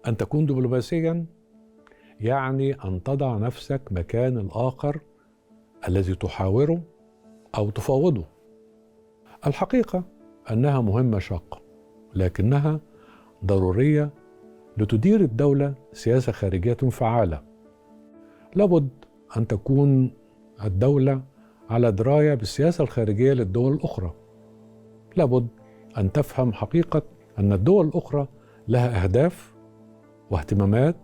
أن تكون دبلوماسيا يعني أن تضع نفسك مكان الآخر الذي تحاوره أو تفاوضه. الحقيقة أنها مهمة شاقة، لكنها ضرورية لتدير الدولة سياسة خارجية فعالة. لابد أن تكون الدولة على دراية بالسياسة الخارجية للدول الأخرى. لابد أن تفهم حقيقة أن الدول الأخرى لها أهداف واهتمامات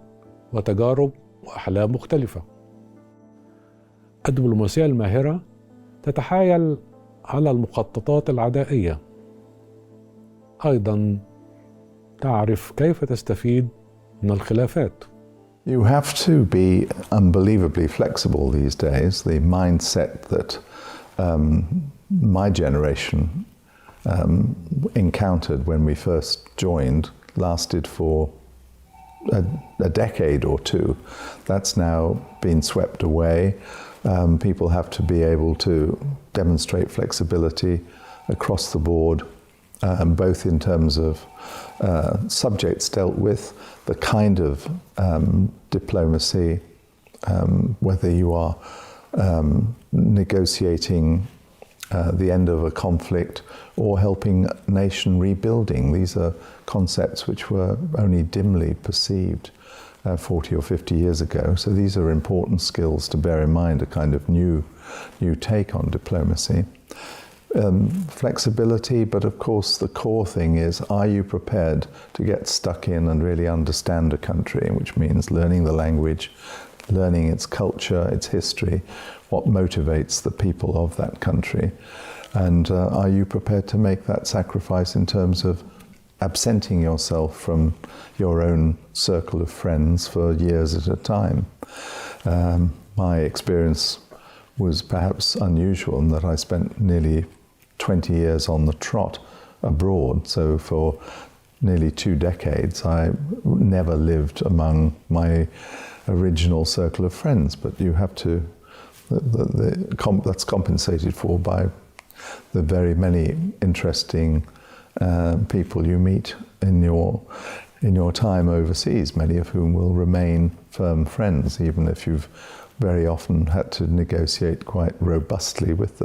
وتجارب وأحلام مختلفة. الدبلوماسية الماهرة تتحايل على المخططات العدائية، أيضا تعرف كيف تستفيد من الخلافات. You have to be unbelievably flexible these days. The mindset that my generation encountered when we first joined lasted for a decade or two. That's now been swept away. People have to be able to demonstrate flexibility across the board, both in terms of subjects dealt with, the kind of diplomacy, whether you are negotiating the end of a conflict or helping nation rebuilding. These are concepts which were only dimly perceived 40 or 50 years ago. So these are important skills to bear in mind, a kind of new take on diplomacy. Flexibility, but of course the core thing is, are you prepared to get stuck in and really understand a country, which means learning the language, learning its culture, its history, what motivates the people of that country, and are you prepared to make that sacrifice in terms of absenting yourself from your own circle of friends for years at a time. My experience was perhaps unusual in that I spent nearly 20 years on the trot abroad. So for nearly 2 decades, I never lived among my original circle of friends. But you have to, that's compensated for by the very many interesting people you meet in your time overseas, many of whom will remain firm friends, even if you've very often had to negotiate quite robustly with them.